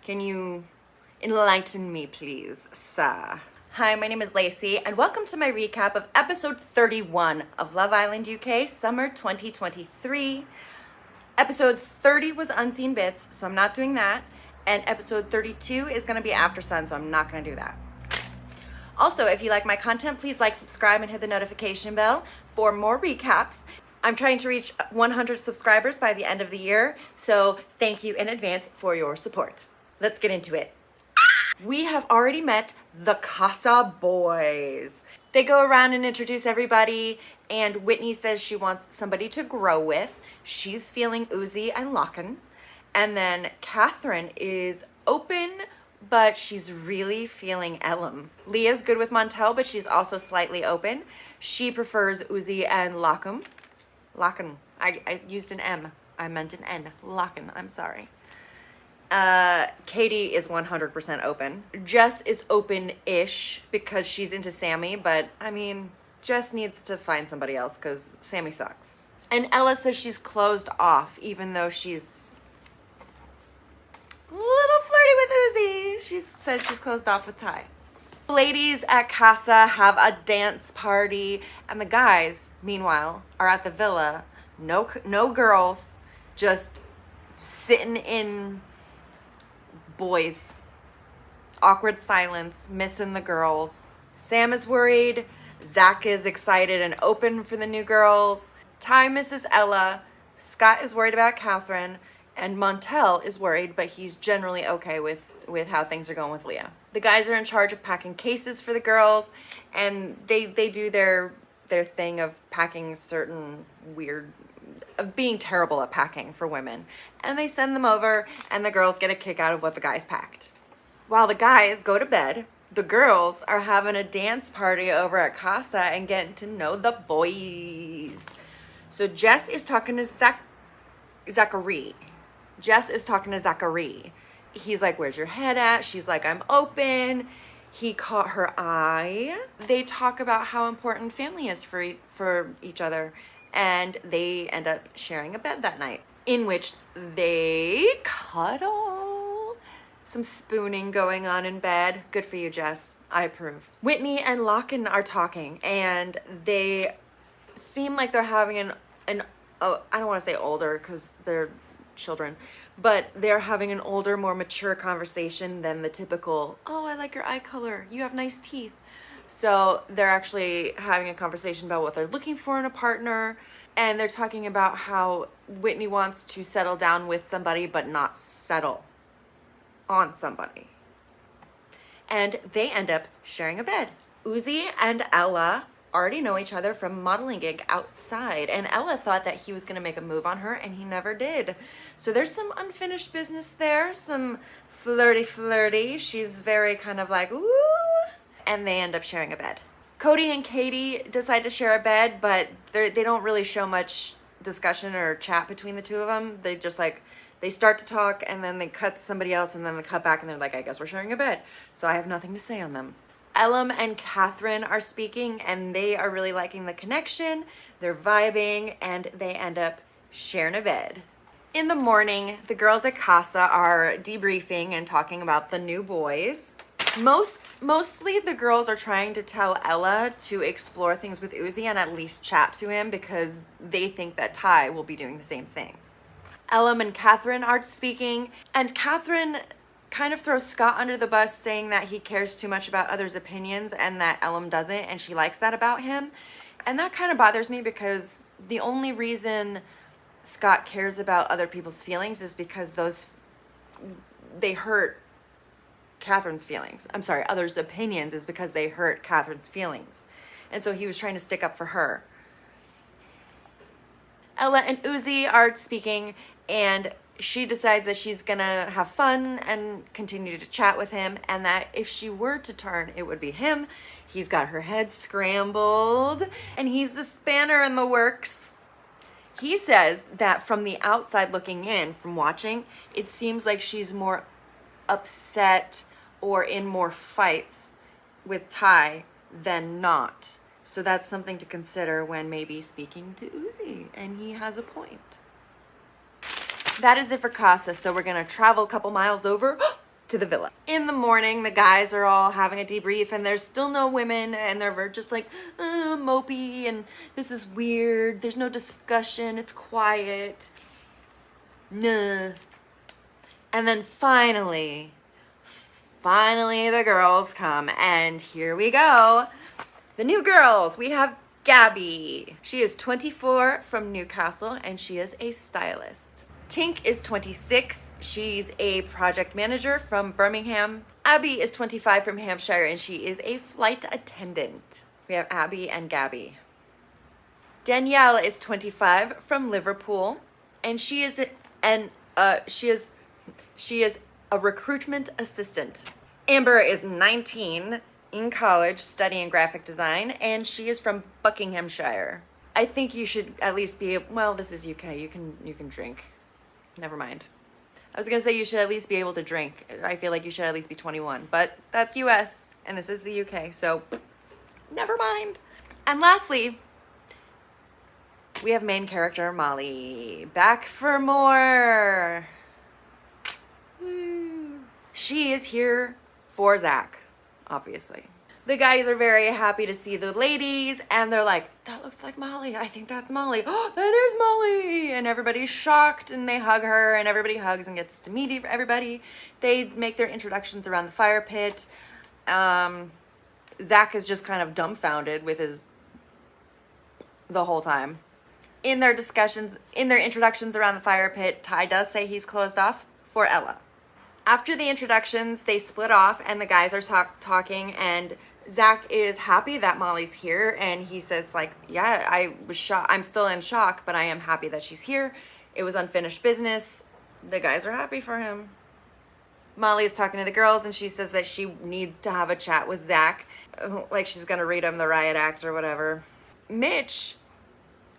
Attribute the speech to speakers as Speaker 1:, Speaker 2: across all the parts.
Speaker 1: Can you enlighten me, please, sir? Hi, my name is Lacey, and welcome to my recap of episode 31 of Love Island UK, summer 2023. Episode 30 was Unseen Bits, so I'm not doing that. And episode 32 is going to be After Sun, so I'm not going to do that. Also, if you like my content, please like, subscribe, and hit the notification bell for more recaps. I'm trying to reach 100 subscribers by the end of the year, so thank you in advance for your support. Let's get into it. We have already met the Casa boys. They go around and introduce everybody, and Whitney says she wants somebody to grow with. She's feeling Uzi and Locken. And then Catherine is open, but she's really feeling Elam. Leah's good with Montel, but she's also slightly open. She prefers Uzi and Locken. Locken. I used an M. I meant an N. Locken. I'm sorry. Katie is 100% open. Jess is open-ish because she's into Sammy, but I mean, Jess needs to find somebody else because Sammy sucks. And Ella says she's closed off, even though she's a little flirty with Uzi. She says she's closed off with Ty. Ladies at Casa have a dance party, and the guys, meanwhile, are at the villa. No girls, just sitting in boys. Awkward silence, missing the girls. Sam is worried. Zach is excited and open for the new girls. Ty misses Ella. Scott is worried about Catherine. And Montel is worried, but he's generally okay with how things are going with Leah. The guys are in charge of packing cases for the girls, and they do their thing of packing certain weird, of being terrible at packing for women. And they send them over, and the girls get a kick out of what the guys packed. While the guys go to bed, the girls are having a dance party over at Casa and getting to know the boys. So Jess is talking to Zachary. Jess is talking to Zachary. He's like, where's your head at? She's like, I'm open. He caught her eye. They talk about how important family is for each other. And they end up sharing a bed that night, in which they cuddle. Some spooning going on in bed. Good for you, Jess. I approve. Whitney and Locken are talking, and they seem like they're having I don't want to say older because they're children, but they're having an older, more mature conversation than the typical, oh, I like your eye color, you have nice teeth. So they're actually having a conversation about what they're looking for in a partner, and they're talking about how Whitney wants to settle down with somebody but not settle on somebody. And they end up sharing a bed. Uzi and Ella already know each other from modeling gig outside, and Ella thought that he was going to make a move on her, and he never did. So there's some unfinished business there, some flirty. She's very kind of like, ooh, and they end up sharing a bed. Cody and Katie decide to share a bed, but they don't really show much discussion or chat between the two of them. They just like, they start to talk, and then they cut to somebody else, and then they cut back, and they're like, I guess we're sharing a bed. So I have nothing to say on them. Elam and Catherine are speaking, and they are really liking the connection. They're vibing, and they end up sharing a bed. In the morning, the girls at Casa are debriefing and talking about the new boys. Mostly the girls are trying to tell Ella to explore things with Uzi and at least chat to him because they think that Ty will be doing the same thing. Elam and Catherine are speaking, and Catherine kind of throws Scott under the bus, saying that he cares too much about others' opinions and that Elam doesn't, and she likes that about him. And that kind of bothers me because the only reason Scott cares about other people's feelings is because they hurt Catherine's feelings. I'm sorry, others' opinions is because they hurt Catherine's feelings. And so he was trying to stick up for her. Ella and Uzi are speaking, and she decides that she's gonna have fun and continue to chat with him, and that if she were to turn, it would be him. He's got her head scrambled, and he's the spanner in the works. He says that from the outside looking in, from watching, it seems like she's more upset or in more fights with Ty than not. So that's something to consider when maybe speaking to Uzi, and he has a point. That is it for Casa, so we're gonna travel a couple miles over to the villa. In the morning, the guys are all having a debrief and there's still no women and they're just like, mopey and this is weird. There's no discussion. It's quiet. Nah. And then finally the girls come and here we go. The new girls. We have Gabby. She is 24 from Newcastle and she is a stylist. Tink is 26. She's a project manager from Birmingham. Abby is 25 from Hampshire and she is a flight attendant. We have Abby and Gabby. Danielle is 25 from Liverpool and she is a recruitment assistant. Amber is 19 in college studying graphic design and she is from Buckinghamshire. I think you should at least be, well, this is UK. You can drink. Never mind. I was going to say you should at least be able to drink. I feel like you should at least be 21, but that's US and this is the UK, so never mind. And lastly, we have main character Molly. Back for more. Woo. She is here for Zach, obviously. The guys are very happy to see the ladies and they're like, that looks like Molly. I think that's Molly. Oh, that is Molly. And everybody's shocked and they hug her and everybody hugs and gets to meet everybody. They make their introductions around the fire pit. Zach is just kind of dumbfounded with the whole time. In their introductions around the fire pit, Ty does say he's closed off for Ella. After the introductions, they split off and the guys are talking and Zach is happy that Molly's here and he says like, yeah, I was shocked. I'm still in shock, but I am happy that she's here. It was unfinished business. The guys are happy for him. Molly is talking to the girls and she says that she needs to have a chat with Zach. Like she's going to read him the riot act or whatever. Mitch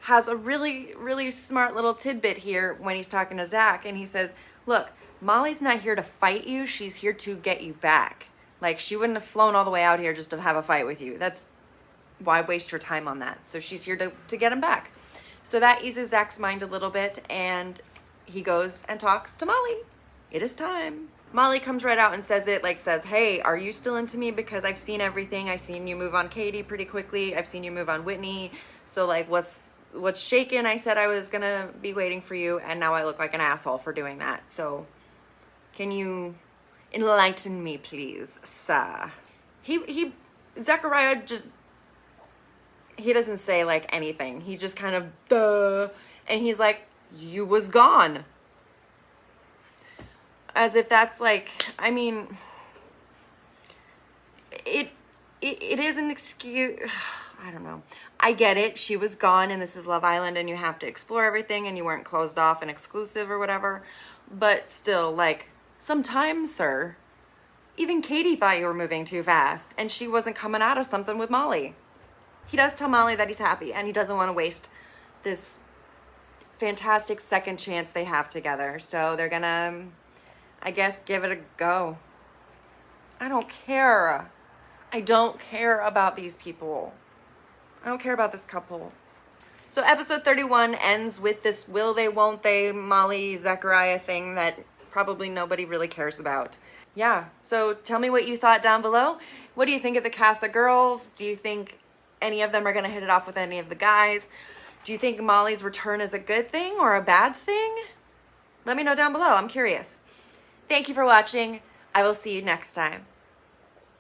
Speaker 1: has a really, really smart little tidbit here when he's talking to Zach and he says, look, Molly's not here to fight you. She's here to get you back. Like, she wouldn't have flown all the way out here just to have a fight with you. That's why waste your time on that. So she's here to get him back. So that eases Zach's mind a little bit, and he goes and talks to Molly. It is time. Molly comes right out and says, hey, are you still into me? Because I've seen everything. I've seen you move on Katie pretty quickly. I've seen you move on Whitney. So, like, what's shaken? I said I was going to be waiting for you, and now I look like an asshole for doing that. So can you enlighten me, please, sir? Zachariah he doesn't say, like, anything. He just kind of, duh, and he's like, you was gone. As if that's, like, I mean, it is an excuse. I don't know. I get it. She was gone, and this is Love Island, and you have to explore everything, and you weren't closed off and exclusive or whatever. But still, like, sometimes, sir, even Katie thought you were moving too fast, and she wasn't coming out of something with Molly. He does tell Molly that he's happy, and he doesn't want to waste this fantastic second chance they have together. So they're gonna, I guess, give it a go. I don't care. I don't care about these people. I don't care about this couple. So episode 31 ends with this will they, won't they, Molly, Zachariah thing that probably nobody really cares about. Yeah, so tell me what you thought down below. What do you think of the Casa girls? Do you think any of them are going to hit it off with any of the guys? Do you think Molly's return is a good thing or a bad thing? Let me know down below. I'm curious. Thank you for watching. I will see you next time.